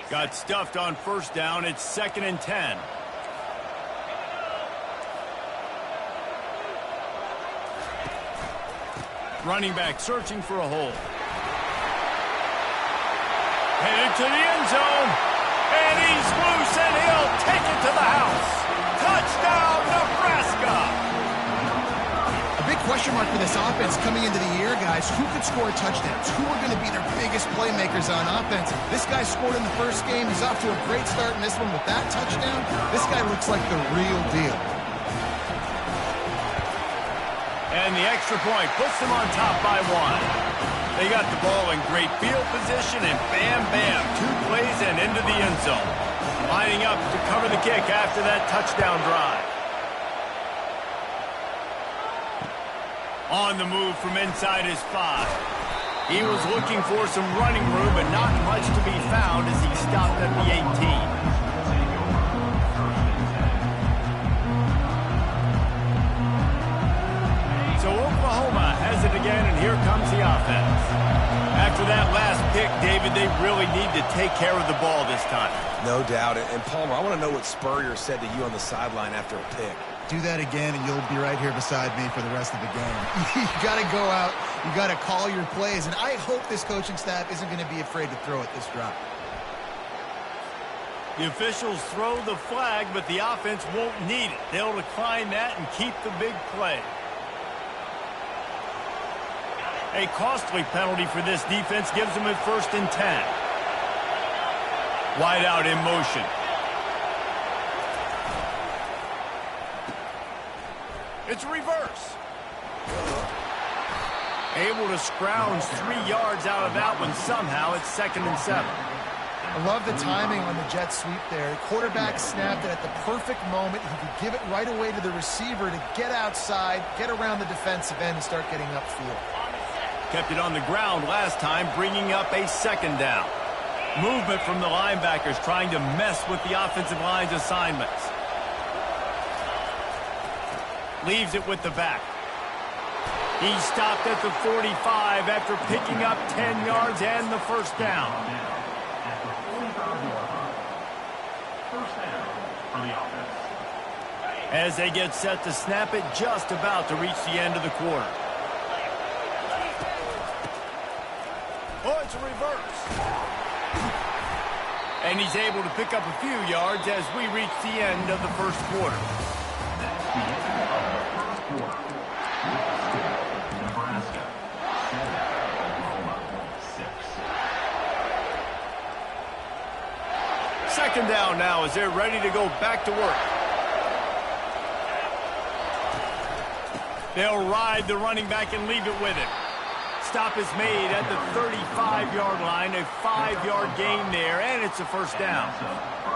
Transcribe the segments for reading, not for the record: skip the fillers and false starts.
Got stuffed on first down. It's 2nd and 10. Running back searching for a hole. Headed to the end zone. And he's loose, and he'll take it to the house. Touchdown, Nebraska! A big question mark for this offense coming into the year, guys. Who could score touchdowns? Who are going to be their biggest playmakers on offense? This guy scored in the first game. He's off to a great start in this one with that touchdown. This guy looks like the real deal. And the extra point puts them on top by 1. They got the ball in great field position, and bam, bam, 2 plays and into the end zone. Lining up to cover the kick after that touchdown drive. On the move from inside his 5. He was looking for some running room, but not much to be found as he stopped at the 18. So Oklahoma has it again, and here comes the offense. After that last pick, David, they really need to take care of the ball this time. No doubt. And Palmer, I want to know what Spurrier said to you on the sideline after a pick. Do that again, and you'll be right here beside me for the rest of the game. You got to go out. You got to call your plays, and I hope this coaching staff isn't going to be afraid to throw it this drive. The officials throw the flag, but the offense won't need it. They'll decline that and keep the big play. A costly penalty for this defense gives them a 1st and 10. Wide out in motion. It's a reverse. Able to scrounge 3 yards out of that one somehow. It's 2nd and 7. I love the timing on the jet sweep there. The quarterback snapped it at the perfect moment. He could give it right away to the receiver to get outside, get around the defensive end, and start getting upfield. Kept it on the ground last time, bringing up a 2nd down. Movement from the linebackers trying to mess with the offensive line's assignments. Leaves it with the back. He stopped at the 45 after picking up 10 yards and the 1st down. As they get set to snap it, just about to reach the end of the quarter. Oh, it's a reverse. And he's able to pick up a few yards as we reach the end of the 1st quarter. Second down now as they're ready to go back to work. They'll ride the running back and leave it with him. Stop is made at the 35-yard line, a 5-yard gain there, and it's a 1st down.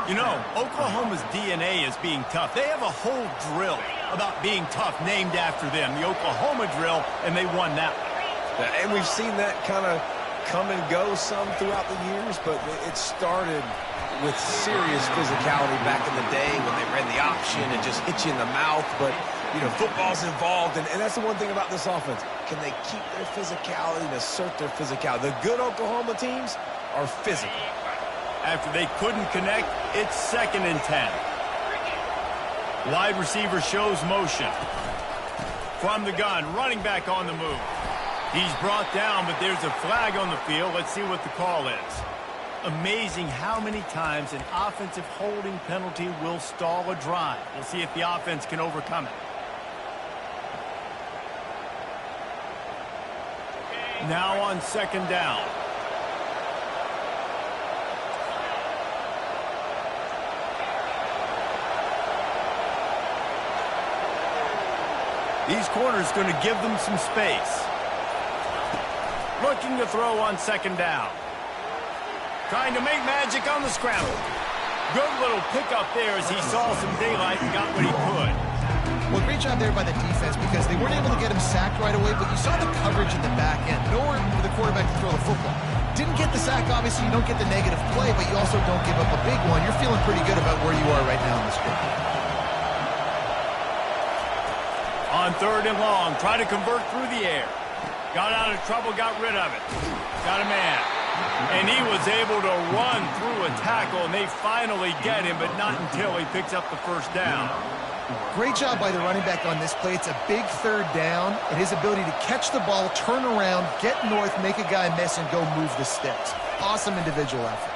You know, Oklahoma's DNA is being tough. They have a whole drill about being tough named after them, the Oklahoma drill, and they won that one. And we've seen that kind of come and go some throughout the years, but it started with serious physicality back in the day when they ran the option and just hit you in the mouth. But, you know, football's involved, and that's the one thing about this offense. Can they keep their physicality and assert their physicality? The good Oklahoma teams are physical. After they couldn't connect, it's 2nd and 10. Wide receiver shows motion. From the gun, running back on the move. He's brought down, but there's a flag on the field. Let's see what the call is. Amazing how many times an offensive holding penalty will stall a drive. We'll see if the offense can overcome it. Now on 2nd down. These corners going to give them some space. Looking to throw on 2nd down. Trying to make magic on the scramble. Good little pickup there as he saw some daylight and got what he could. Well, great job there by the defense because they weren't able to get him sacked right away, but you saw the coverage in the back end. Nowhere for the quarterback to throw the football. Didn't get the sack, obviously. You don't get the negative play, but you also don't give up a big one. You're feeling pretty good about where you are right now in this game. On 3rd and long, try to convert through the air. Got out of trouble, got rid of it. Got a man. And he was able to run through a tackle, and they finally get him, but not until he picks up the first down. Great job by the running back on this play. It's a big third down, and his ability to catch the ball, turn around, get north, make a guy miss, and go move the sticks. Awesome individual effort.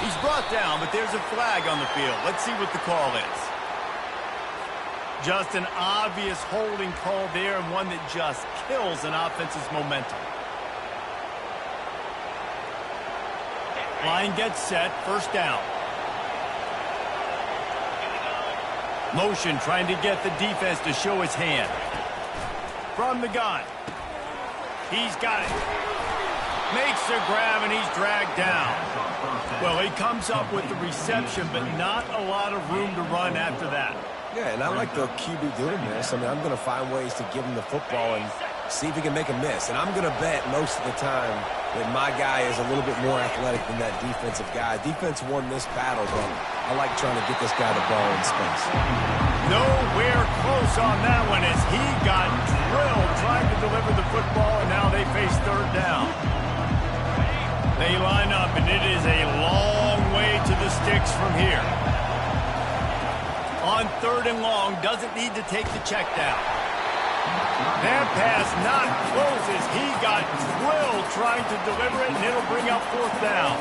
He's brought down, but there's a flag on the field. Let's see what the call is. Just an obvious holding call there, and one that just kills an offense's momentum. Line gets set, first down. Motion trying to get the defense to show his hand. From the gun. He's got it. Makes the grab, and he's dragged down. Well, he comes up with the reception, but not a lot of room to run after that. Yeah, and I like the QB doing this. I mean, I'm going to find ways to give him the football and see if he can make a miss. And I'm going to bet most of the time that my guy is a little bit more athletic than that defensive guy. Defense won this battle, but I like trying to get this guy the ball in space. Nowhere close on that one as he got drilled trying to deliver the football, and now they face third down. They line up, and it is a long way to the sticks from here. On third and long, doesn't need to take the check down. That pass not close as he got drilled trying to deliver it, and it'll bring up fourth down.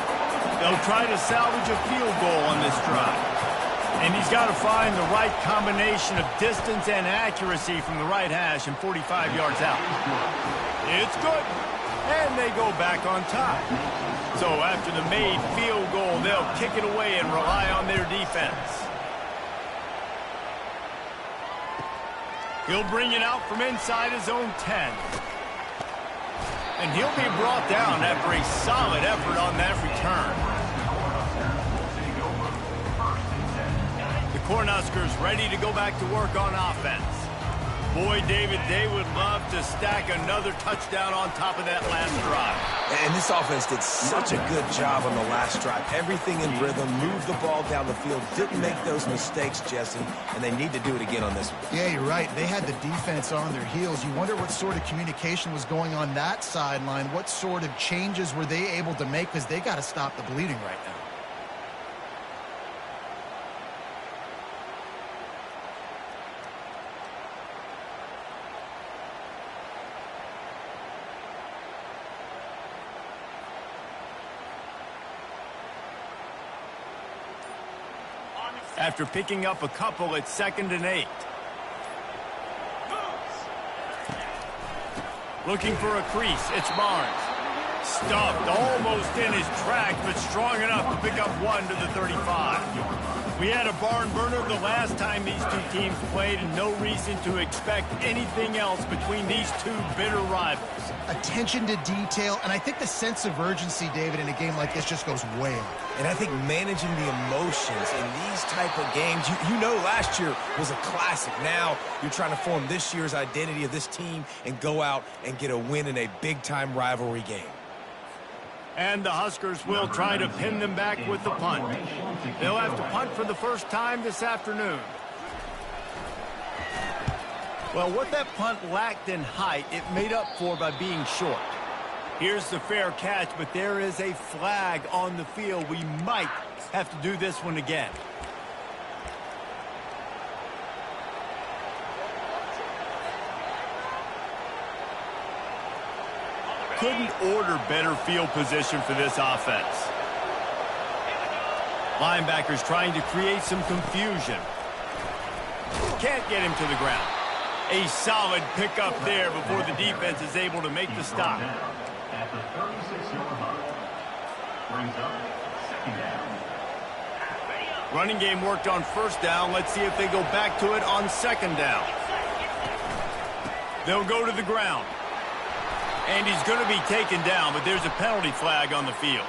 They'll try to salvage a field goal on this drive. And he's got to find the right combination of distance and accuracy from the right hash and 45 yards out. It's good. And they go back on top. So after the made field goal, they'll kick it away and rely on their defense. He'll bring it out from inside his own 10. And he'll be brought down after a solid effort on that return. The Cornhuskers ready to go back to work on offense. Boy, David, they would love to stack another touchdown on top of that last drive. And this offense did such a good job on the last drive. Everything in rhythm, moved the ball down the field, didn't make those mistakes, Jesse, and they need to do it again on this one. Yeah, you're right. They had the defense on their heels. You wonder what sort of communication was going on that sideline. What sort of changes were they able to make, because they got to stop the bleeding right now. After picking up a couple, it's 2nd and 8. Looking for a crease, it's Barnes. Stuffed almost in his tracks, but strong enough to pick up one to the 35. We had a barn burner the last time these two teams played, and no reason to expect anything else between these two bitter rivals. Attention to detail, and I think the sense of urgency, David, in a game like this just goes way up. And I think managing the emotions in these type of games, you know last year was a classic. Now you're trying to form this year's identity of this team and go out and get a win in a big-time rivalry game. And the Huskers will try to pin them back with the punt. They'll have to punt for the first time this afternoon. Well, what that punt lacked in height, it made up for by being short. Here's the fair catch, but there is a flag on the field. We might have to do this one again. Couldn't order better field position for this offense. Linebackers trying to create some confusion. Can't get him to the ground. A solid pickup there before the defense is able to make the stop. At the 36-yard line. Brings up 2nd down. Running game worked on first down. Let's see if they go back to it on 2nd down. They'll go to the ground. And he's going to be taken down, but there's a penalty flag on the field.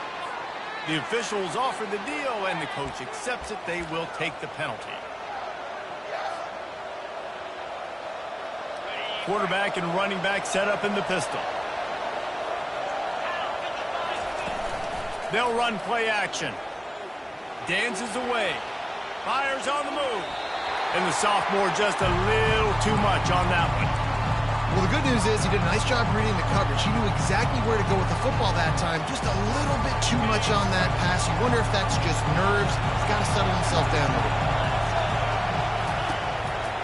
The officials offer the deal, and the coach accepts it. They will take the penalty. Quarterback and running back set up in the pistol. They'll run play action. Dances away. Fires on the move. And the sophomore just a little too much on that one. Well, the good news is he did a nice job reading the coverage. He knew exactly where to go with the football that time. Just a little bit too much on that pass. You wonder if that's just nerves. He's got to settle himself down a little bit.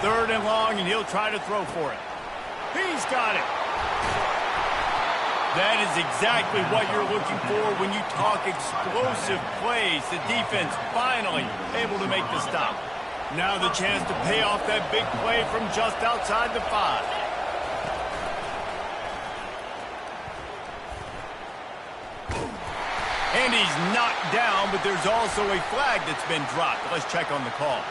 3rd and long, and he'll try to throw for it. He's got it. That is exactly what you're looking for when you talk explosive plays. The defense finally able to make the stop. Now the chance to pay off that big play from just outside the 5. And he's knocked down, but there's also a flag that's been dropped. Let's check on the call.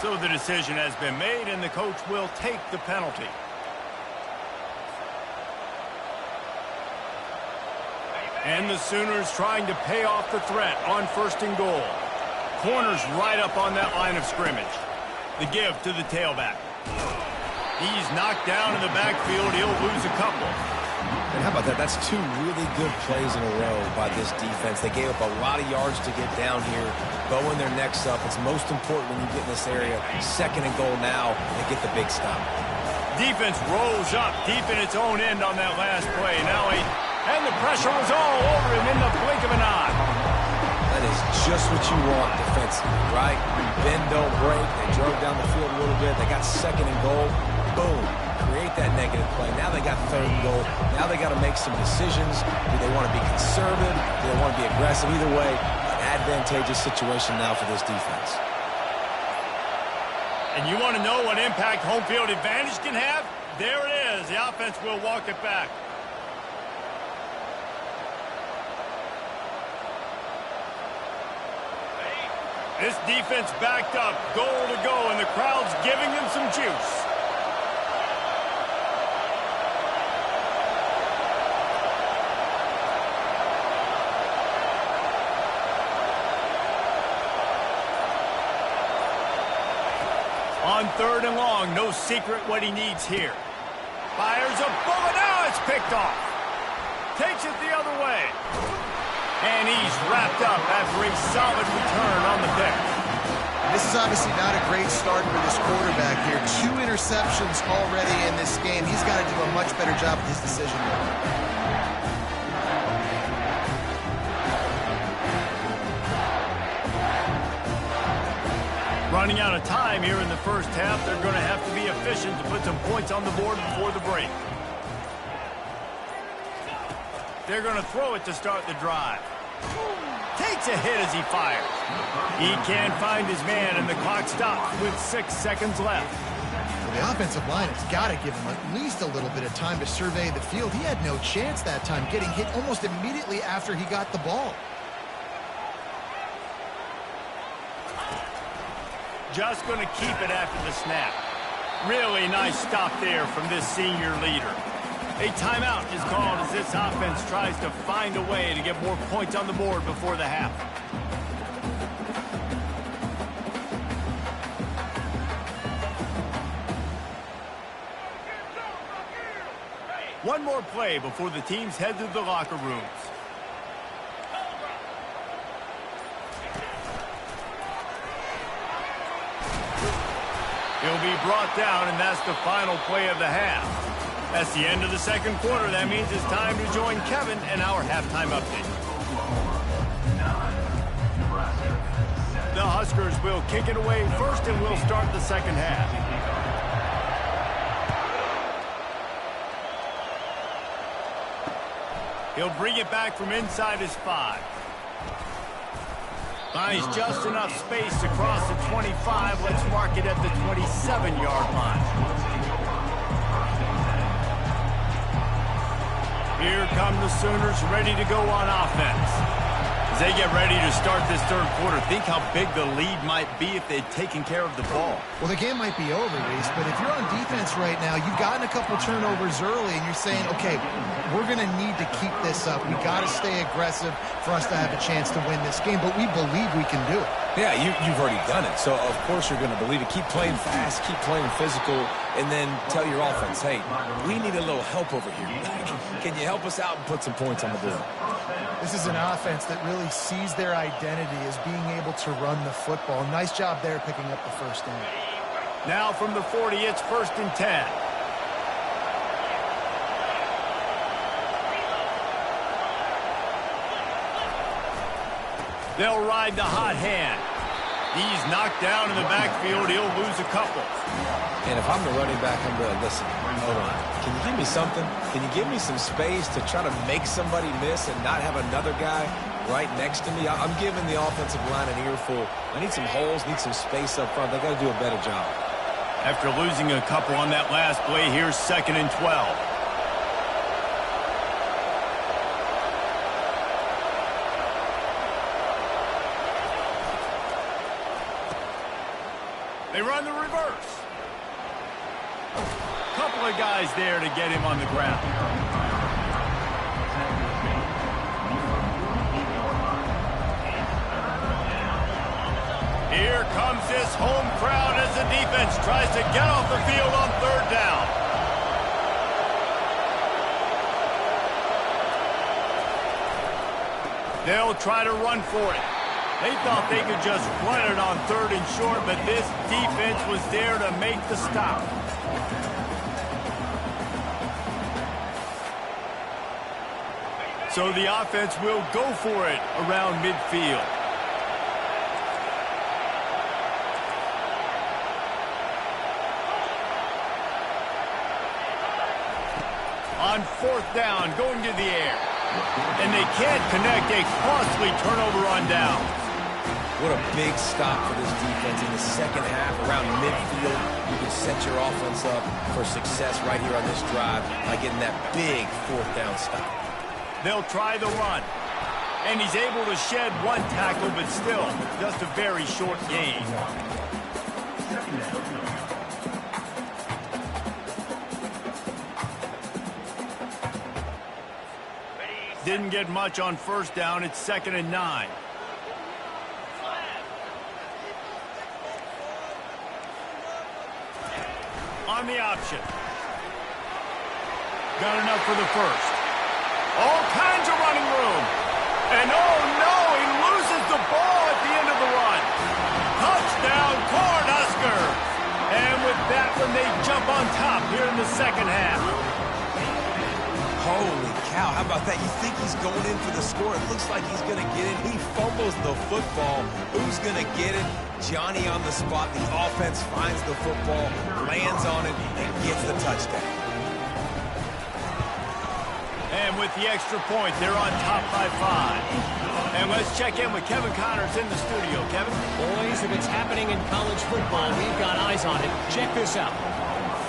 So the decision has been made, and the coach will take the penalty. And the Sooners trying to pay off the threat on 1st and goal. Corner's right up on that line of scrimmage. The give to the tailback. He's knocked down in the backfield. He'll lose a couple. And how about that? That's 2 really good plays in a row by this defense. They gave up a lot of yards to get down here, bowing their necks up. It's most important when you get in this area. 2nd and goal now, they get the big stop. Defense rolls up deep in its own end on that last play. Now and the pressure was all over him in the blink of an eye. That is just what you want defensively, right? Bend, don't break. They drove down the field a little bit. They got 2nd and goal. Boom. Create that negative play. Now they got 3rd and goal. Now they got to make some decisions. Do they want to be conservative? Do they want to be aggressive? Either way, an advantageous situation now for this defense. And you want to know what impact home field advantage can have? There it is. The offense will walk it back. This defense backed up, goal to go, and the crowd's giving them some juice. On 3rd and long, no secret what he needs here. Fires a bullet, now it's picked off. Takes it the other way. And he's wrapped up after a solid return on the pick. This is obviously not a great start for this quarterback here. 2 interceptions already in this game. He's got to do a much better job with his decision making. Running out of time here in the 1st half. They're going to have to be efficient to put some points on the board before the break. They're going to throw it to start the drive. Takes a hit as he fires. He can't find his man, and the clock stops with 6 seconds left. Well, the offensive line has got to give him at least a little bit of time to survey the field. He had no chance that time, getting hit almost immediately after he got the ball. Just going to keep it after the snap. Really nice stop there from this senior leader. A timeout is called as this offense tries to find a way to get more points on the board before the half. One more play before the teams head to the locker rooms. He'll be brought down, and that's the final play of the half. That's the end of the 2nd quarter. That means it's time to join Kevin and our halftime update. The Huskers will kick it away first, and we'll start the 2nd half. He'll bring it back from inside his 5. Finds just enough space to cross the 25. Let's mark it at the 27-yard line. Here come the Sooners ready to go on offense. As they get ready to start this 3rd quarter, think how big the lead might be if they'd taken care of the ball. Well, the game might be over, Reese, but if you're on defense right now, you've gotten a couple turnovers early, and you're saying, okay, we're going to need to keep this up. We got to stay aggressive for us to have a chance to win this game, but we believe we can do it. Yeah, you've already done it, so of course you're going to believe it. Keep playing fast, keep playing physical, and then tell your offense, hey, we need a little help over here. Can you help us out and put some points on the board? This is an offense that really sees their identity as being able to run the football. Nice job there picking up the 1st down. Now from the 40, it's 1st and 10. They'll ride the hot hand. He's knocked down in the backfield. He'll lose a couple. And if I'm the running back, I'm going to listen. Hold on. Can you give me something? Can you give me some space to try to make somebody miss and not have another guy right next to me? I'm giving the offensive line an earful. I need some holes, need some space up front. They got to do a better job. After losing a couple on that last play, here's 2nd and 12. They run the reverse. Couple of guys there to get him on the ground. Here comes this home crowd as the defense tries to get off the field on 3rd down. They'll try to run for it. They thought they could just run it on 3rd and short, but this defense was there to make the stop. So the offense will go for it around midfield. On 4th down, going to the air. And they can't connect, a costly turnover on down. What a big stop for this defense in the second half around midfield. You can set your offense up for success right here on this drive by getting that big 4th down stop. They'll try the run. And he's able to shed 1 tackle, but still just a very short gain. Didn't get much on 1st down. It's 2nd and 9. On the option. Got enough for the 1st. All kinds of running room. And oh no, he loses the ball at the end of the run. Touchdown, Cornhuskers. And with that one, they jump on top here in the 2nd half. Holy cow, how about that? You think he's going in for the score. It looks like he's going to get it. He fumbles the football. Who's going to get it? Johnny on the spot. The offense finds the football, lands on it, and gets the touchdown. And with the extra point, they're on top by 5. And let's check in with Kevin Connors in the studio. Kevin? Boys, if it's happening in college football, we've got eyes on it. Check this out.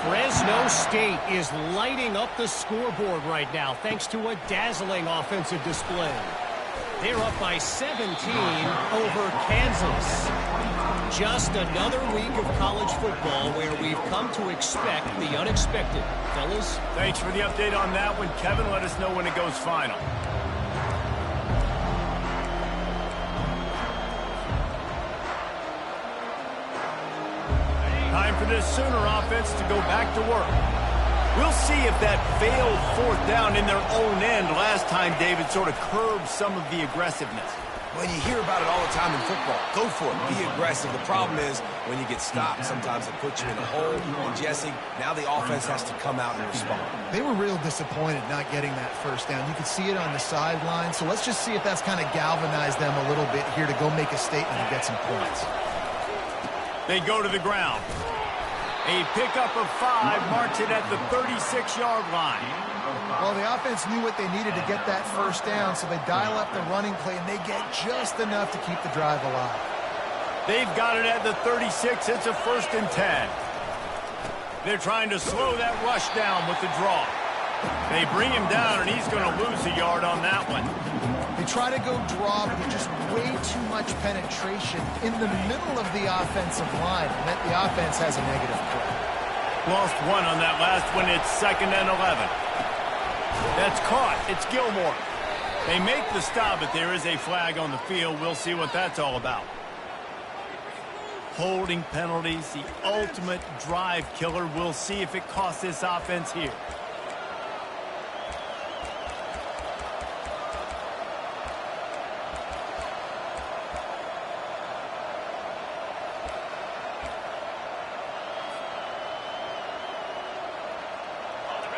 Fresno State is lighting up the scoreboard right now thanks to a dazzling offensive display. They're up by 17 over Kansas. Just another week of college football where we've come to expect the unexpected. Fellas? Thanks for the update on that one, Kevin. Let us know when it goes final. Time for this Sooner offense to go back to work. We'll see if that failed 4th down in their own end last time, David, sort of curbed some of the aggressiveness. Well, you hear about it all the time in football. Go for it. Be aggressive. The problem is when you get stopped, sometimes it puts you in a hole. And, Jesse, now the offense has to come out and respond. They were real disappointed not getting that 1st down. You could see it on the sideline. So let's just see if that's kind of galvanized them a little bit here to go make a statement and get some points. They go to the ground. A pickup of 5 marks it at the 36-yard line. Well, the offense knew what they needed to get that 1st down, so they dial up the running play, and they get just enough to keep the drive alive. They've got it at the 36. It's a 1st and 10. They're trying to slow that rush down with the draw. They bring him down, and he's going to lose a yard on that one. They try to go draw, but there's just way too much penetration in the middle of the offensive line, and that the offense has a negative play. Lost 1 on that last one. It's 2nd and 11. That's caught. It's Gilmore. They make the stop, but there is a flag on the field. We'll see what that's all about. Holding penalties, the ultimate drive killer. We'll see if it costs this offense here.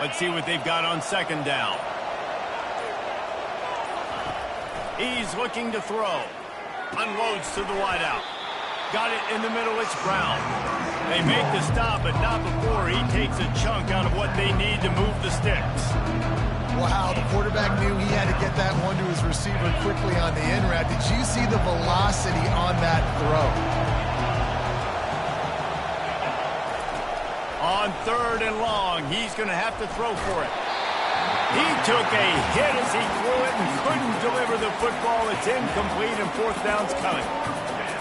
Let's see what they've got on 2nd down. He's looking to throw. Unloads to the wideout. Got it in the middle, it's Brown. They make the stop, but not before he takes a chunk out of what they need to move the sticks. Wow, the quarterback knew he had to get that one to his receiver quickly on the in route. Did you see the velocity on that throw? On 3rd and long, he's going to have to throw for it. He took a hit as he threw it and couldn't deliver the football. It's incomplete and 4th down's coming.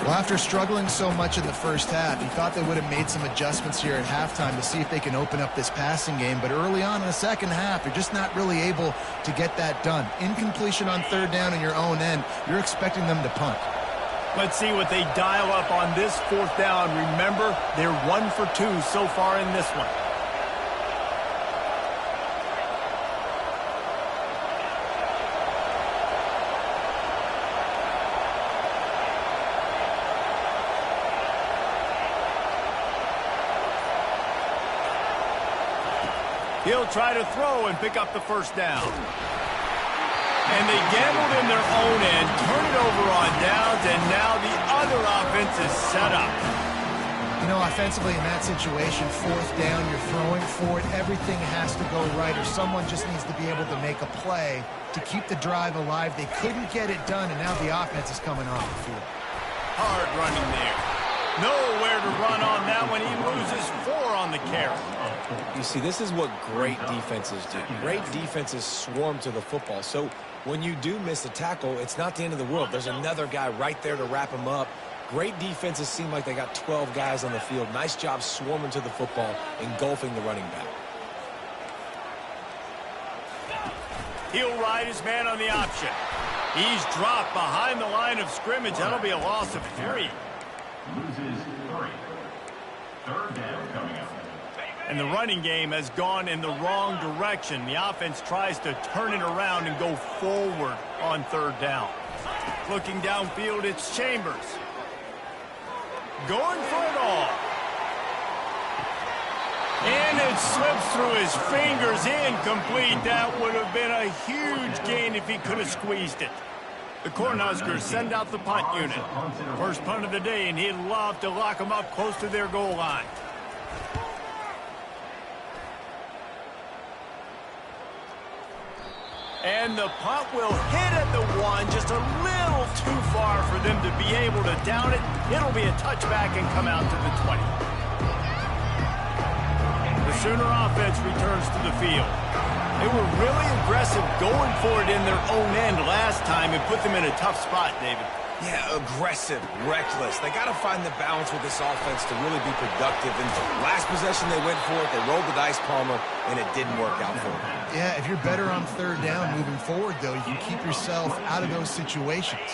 Well, after struggling so much in the first half, you thought they would have made some adjustments here at halftime to see if they can open up this passing game. But early on in the second half, they're just not really able to get that done. Incompletion on 3rd down in your own end, you're expecting them to punt. Let's see what they dial up on this 4th down. Remember, they're 1 for 2 so far in this one. He'll try to throw and pick up the 1st down. And they gambled in their own end, turn it over on downs, and now the other offense is set up. You know, offensively in that situation, 4th down, you're throwing for it. Everything has to go right, or someone just needs to be able to make a play to keep the drive alive. They couldn't get it done, and now the offense is coming off the field. Hard running there. Nowhere to run on that one. He loses 4 on the carry. You see, this is what great defenses do. Great defenses swarm to the football. So when you do miss a tackle, it's not the end of the world. There's another guy right there to wrap him up. Great defenses seem like they got 12 guys on the field. Nice job swarming to the football, engulfing the running back. He'll ride his man on the option. He's dropped behind the line of scrimmage. That'll be a loss of 3. Loses 3. 3rd down coming up. And the running game has gone in the wrong direction. The offense tries to turn it around and go forward on 3rd down. Looking downfield, it's Chambers. Going for it all. And it slips through his fingers, incomplete. That would have been a huge gain if he could have squeezed it. The Cornhuskers send out the punt unit. First punt of the day, and he'd love to lock them up close to their goal line. And the punt will hit at the 1, just a little too far for them to be able to down it. It'll be a touchback and come out to the 20. The Sooner offense returns to the field. They were really aggressive going for it in their own end last time and put them in a tough spot, David. Yeah, aggressive, reckless. They got to find the balance with this offense to really be productive. And last possession, they went for it. They rolled the dice, Palmer, and it didn't work out for them. Yeah, if you're better on 3rd down moving forward, though, you can keep yourself out of those situations.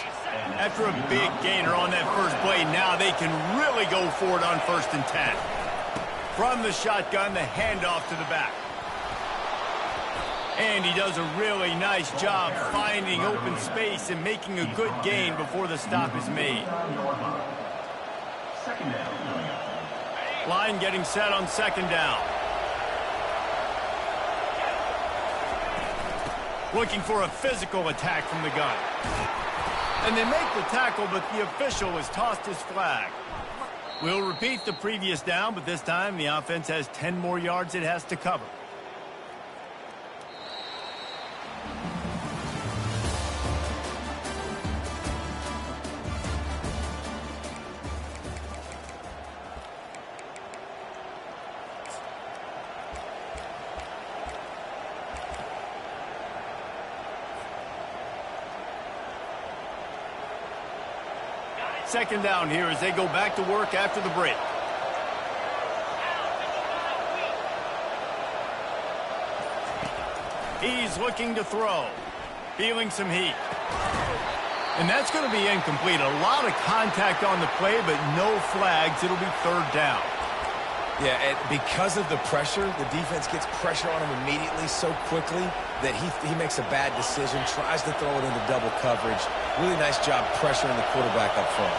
After a big gainer on that first play, now they can really go for it on 1st and 10. From the shotgun, the handoff to the back. And he does a really nice job finding open space and making a good gain before the stop is made. 2nd down. Line getting set on 2nd down. Looking for a physical attack from the gun. And they make the tackle, but the official has tossed his flag. We'll repeat the previous down, but this time the offense has 10 more yards it has to cover. Second down here as they go back to work after the break. He's looking to throw. Feeling some heat. And that's going to be incomplete. A lot of contact on the play, but no flags. It'll be 3rd down. Yeah, and because of the pressure, the defense gets pressure on him immediately so quickly that he makes a bad decision, tries to throw it into double coverage. Really nice job pressuring the quarterback up front.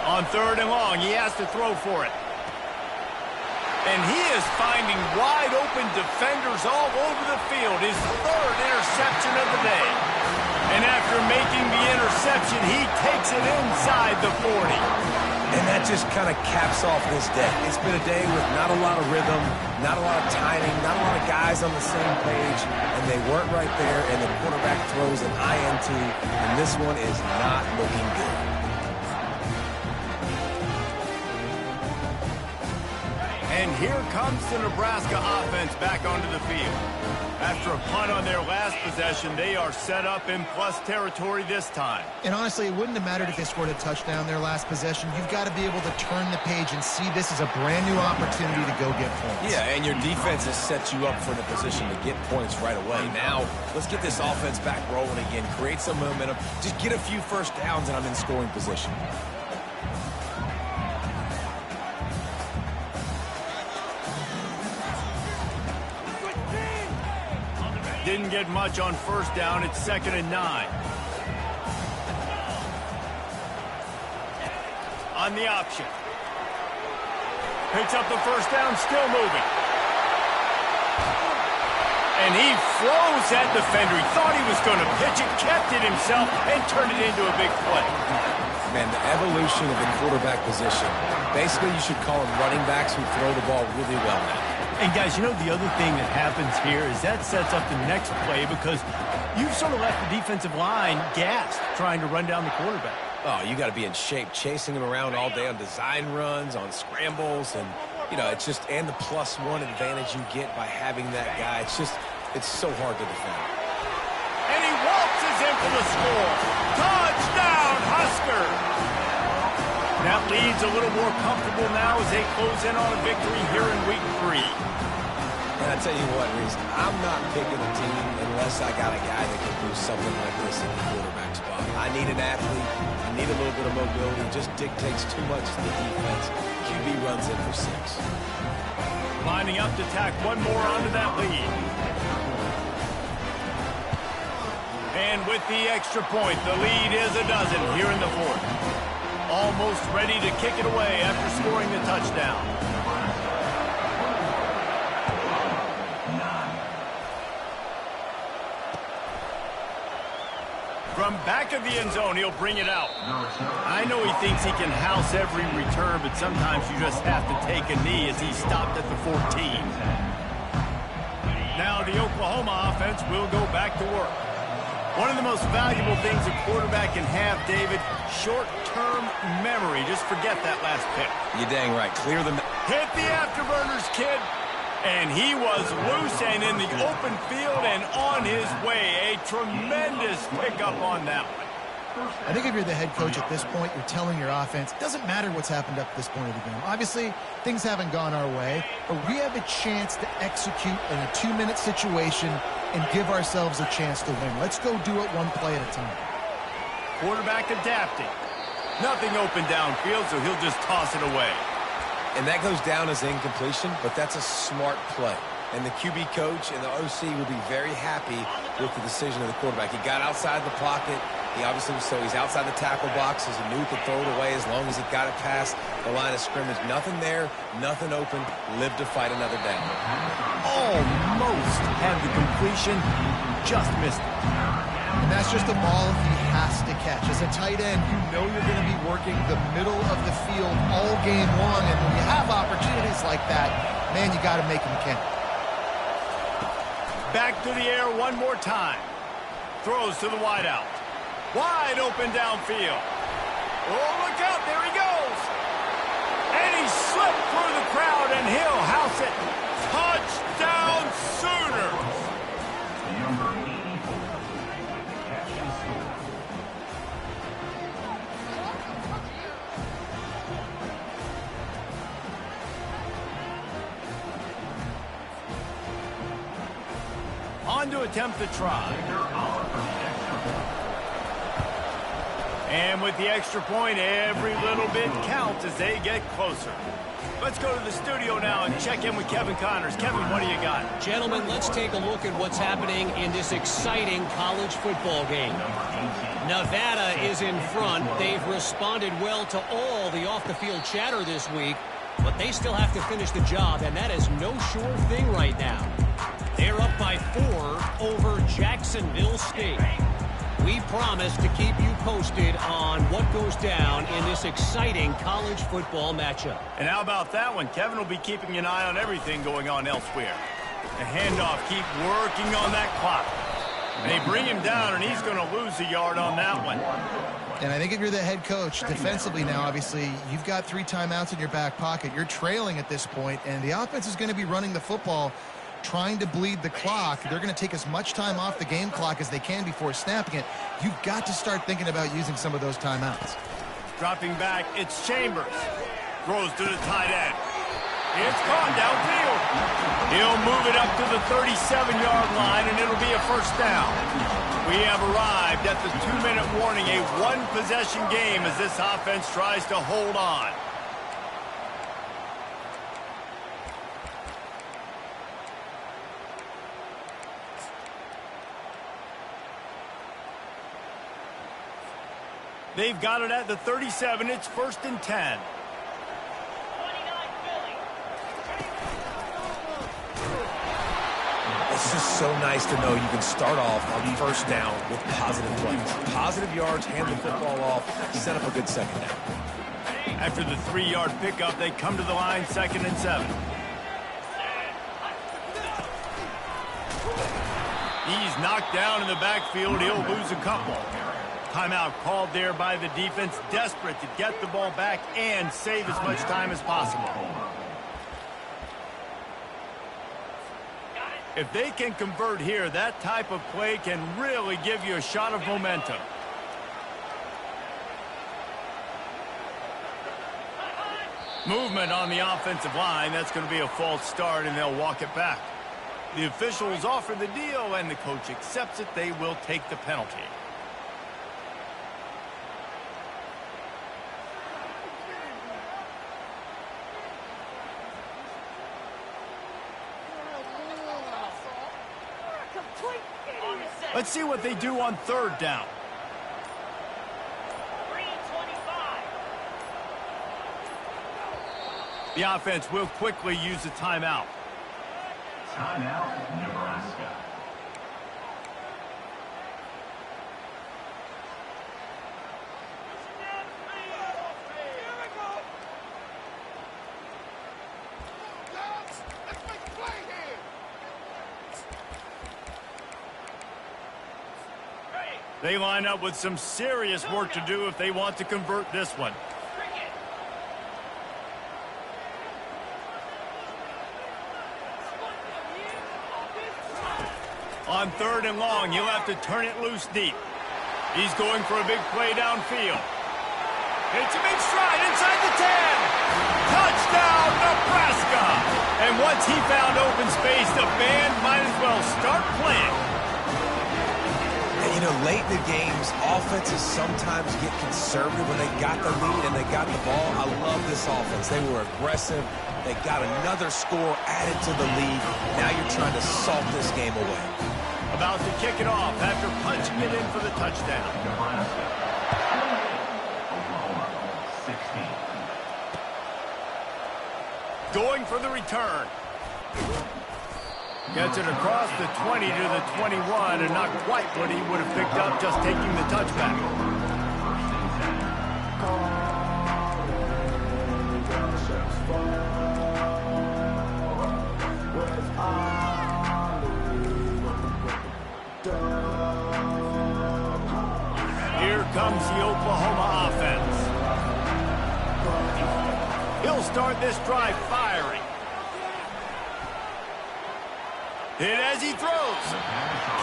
On 3rd and long, he has to throw for it. And he is finding wide open defenders all over the field. His 3rd interception of the day. And after making the interception, reception. He takes it inside the 40. And that just kind of caps off this day. It's been a day with not a lot of rhythm, not a lot of timing, not a lot of guys on the same page, and they weren't right there, and the quarterback throws an INT, and this one is not looking good. And here comes the Nebraska offense back onto the field. After a punt on their last possession, they are set up in plus territory this time. And honestly, it wouldn't have mattered if they scored a touchdown their last possession. You've got to be able to turn the page and see this as a brand new opportunity to go get points. Yeah, and your defense has set you up for the position to get points right away. Now, let's get this offense back rolling again, create some momentum, just get a few first downs, and I'm in scoring position. Didn't get much on first down. It's 2nd and 9. On the option. Picks up the first down, still moving. And he froze that defender. He thought he was going to pitch it, kept it himself, and turned it into a big play. Man, the evolution of the quarterback position. Basically, you should call them running backs who throw the ball really well now. And, guys, you know, the other thing that happens here is that sets up the next play because you've sort of left the defensive line gassed trying to run down the quarterback. Oh, you got to be in shape, chasing him around all day on design runs, on scrambles, and, you know, it's just, and the +1 advantage you get by having that guy. It's just, it's so hard to defend. And he waltzes in for the score. Touchdown, Huskers! That lead's a little more comfortable now as they close in on a victory here in Week 3. And I tell you what, Reese, I'm not picking a team unless I got a guy that can do something like this in the quarterback spot. I need an athlete. I need a little bit of mobility. It just dictates too much to the defense. QB runs in for 6. Lining up to tack one more onto that lead. And with the extra point, the lead is a dozen here in the 4th. Almost ready to kick it away after scoring the touchdown. From back of the end zone, he'll bring it out. I know he thinks he can house every return, but sometimes you just have to take a knee as he stopped at the 14. Now the Oklahoma offense will go back to work. One of the most valuable things a quarterback can have, David, short-term memory. Just forget that last pick. You're dang right. Clear the... Hit the afterburners, kid. And he was loose and in the open field and on his way. A tremendous pickup on that one. I think if you're the head coach at this point, you're telling your offense, it doesn't matter what's happened up to this point of the game. Obviously, things haven't gone our way, but we have a chance to execute in a 2-minute situation and give ourselves a chance to win. Let's go do it one play at a time. Quarterback adapting. Nothing open downfield, so he'll just toss it away. And that goes down as incompletion, but that's a smart play. And the QB coach and the OC will be very happy with the decision of the quarterback. He got outside the pocket. He obviously, so he's outside the tackle box as he knew he could throw it away as long as he got it past the line of scrimmage. Nothing there, nothing open. Live to fight another down. Almost had the completion, just missed it. And that's just a ball he has to catch. As a tight end, you know you're going to be working the middle of the field all game long, and when you have opportunities like that, man, you got to make them count. Back to the air one more time. Throws to the wideout. Wide open downfield. Oh, look out, there he goes. And he slipped through the crowd, and he'll house it. Touchdown, Sooners. Number 84. Catches score. On to attempt the try. And with the extra point, every little bit counts as they get closer. Let's go to the studio now and check in with Kevin Connors. Kevin, what do you got? Gentlemen, let's take a look at what's happening in this exciting college football game. Nevada is in front. They've responded well to all the off-the-field chatter this week, but they still have to finish the job, and that is no sure thing right now. They're up by 4 over Jacksonville State. We promise to keep you posted on what goes down in this exciting college football matchup. And how about that one? Kevin will be keeping an eye on everything going on elsewhere. The handoff, keep working on that clock. They bring him down, and he's going to lose a yard on that one. And I think if you're the head coach, defensively now, obviously, you've got 3 timeouts in your back pocket. You're trailing at this point, and the offense is going to be running the football, trying to bleed the clock. They're going to take as much time off the game clock as they can before snapping it. You've got to start thinking about using some of those timeouts. Dropping back, it's Chambers. Throws to the tight end. It's gone downfield. He'll move it up to the 37-yard line, and it'll be a first down. We have arrived at the 2-minute warning, a one-possession game as this offense tries to hold on. They've got it at the 37. It's 1st and 10. It's just so nice to know you can start off on first down with positive plays. Positive yards, hand the football off, set up a good second down. After the 3-yard pickup, they come to the line, 2nd and 7. He's knocked down in the backfield. He'll lose a couple. Timeout called there by the defense, desperate to get the ball back and save as much time as possible. If they can convert here, that type of play can really give you a shot of momentum. Movement on the offensive line. That's going to be a false start, and they'll walk it back. The officials offer the deal, and the coach accepts it. They will take the penalty. Let's see what they do on 3rd down. The offense will quickly use a timeout. Timeout, Nebraska. They line up with some serious work to do if they want to convert this one. On 3rd and long, he'll have to turn it loose deep. He's going for a big play downfield. It's a big stride inside the 10. Touchdown, Nebraska! And once he found open space, the band might as well start playing. You know, late in the games, offenses sometimes get conservative when they got the lead and they got the ball. I love this offense. They were aggressive. They got another score added to the lead. Now you're trying to salt this game away. About to kick it off after punching it in for the touchdown. Nebraska. Oklahoma, 16. Going for the return. Gets it across the 20 to the 21, and not quite what he would have picked up just taking the touchback. Here comes the Oklahoma offense. He'll start this drive firing. Hit as he throws.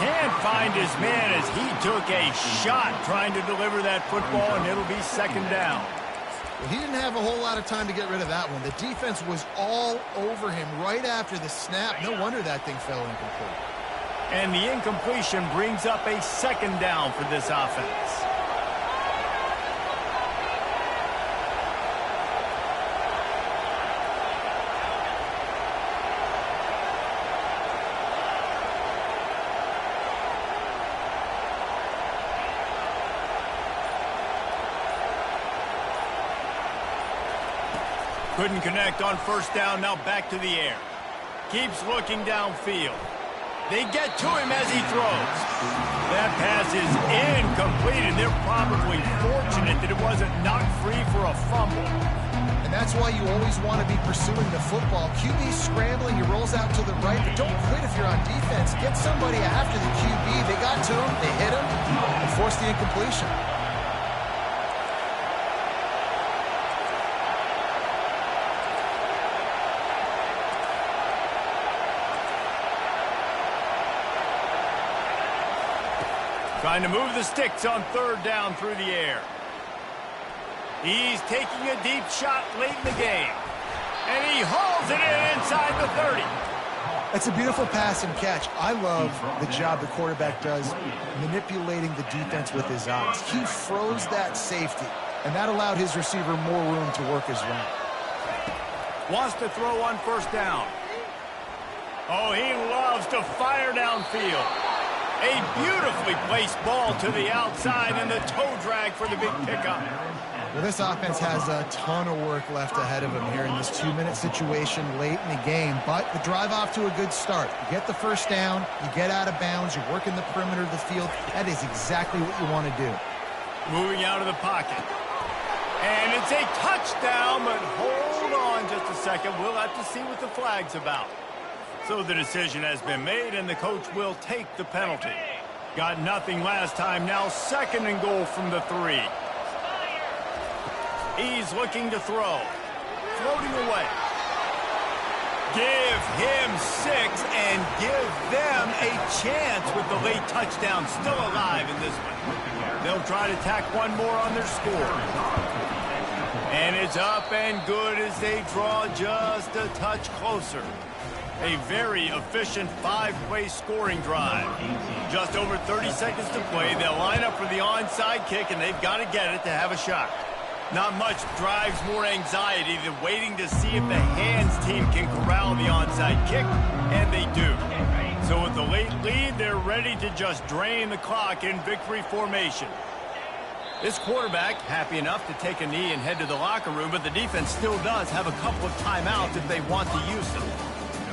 Can't find his man as he took a shot trying to deliver that football, and it'll be 2nd down. Well, he didn't have a whole lot of time to get rid of that one. The defense was all over him right after the snap. No wonder that thing fell incomplete. And the incompletion brings up a 2nd down for this offense. Couldn't connect on 1st down, now back to the air. Keeps looking downfield. They get to him as he throws. That pass is incomplete, and they're probably fortunate that it wasn't knocked free for a fumble. And that's why you always want to be pursuing the football. QB's scrambling, he rolls out to the right, but don't quit if you're on defense. Get somebody after the QB. They got to him, they hit him, and forced the incompletion. Trying to move the sticks on third down through the air. He's taking a deep shot late in the game. And he hauls it in inside the 30. It's a beautiful pass and catch. I love the job the quarterback does manipulating the defense with his eyes. He froze that safety, and that allowed his receiver more room to work his route. Wants to throw on first down. Oh, he loves to fire downfield. A beautifully placed ball to the outside and the toe drag for the big pickup. Well, this offense has a ton of work left ahead of them here in this 2-minute situation late in the game, but the drive off to a good start. You get the first down, you get out of bounds, you work in the perimeter of the field. That is exactly what you want to do. Moving out of the pocket. And it's a touchdown, but hold on just a second. We'll have to see what the flag's about. So the decision has been made, and the coach will take the penalty. Got nothing last time. Now 2nd and goal from the 3. He's looking to throw. Floating away. Give him 6 and give them a chance with the late touchdown still alive in this one. They'll try to tack one more on their score. And it's up and good as they draw just a touch closer. A very efficient 5-play scoring drive. Just over 30 seconds to play. They'll line up for the onside kick, and they've got to get it to have a shot. Not much drives more anxiety than waiting to see if the hands team can corral the onside kick, and they do. So with the late lead, they're ready to just drain the clock in victory formation. This quarterback happy enough to take a knee and head to the locker room, but the defense still does have a couple of timeouts if they want to use them.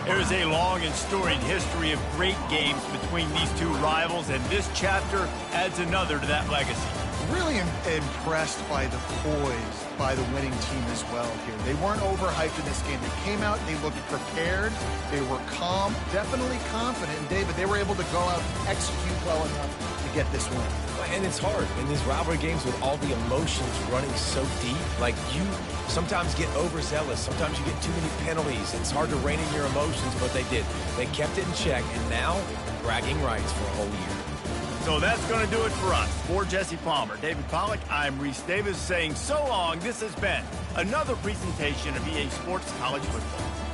There's a long and storied history of great games between these two rivals, and this chapter adds another to that legacy. Really impressed by the poise by the winning team as well here. They weren't overhyped in this game. They came out, they looked prepared, they were calm, definitely confident. And David, they were able to go out and execute well enough to get this win. And it's hard in these rivalry games with all the emotions running so deep. Like, you sometimes get overzealous. Sometimes you get too many penalties. It's hard to rein in your emotions, but they did. They kept it in check, and now bragging rights for a whole year. So that's going to do it for us. For Jesse Palmer, David Pollack, I'm Reese Davis saying so long. This has been another presentation of EA Sports College Football.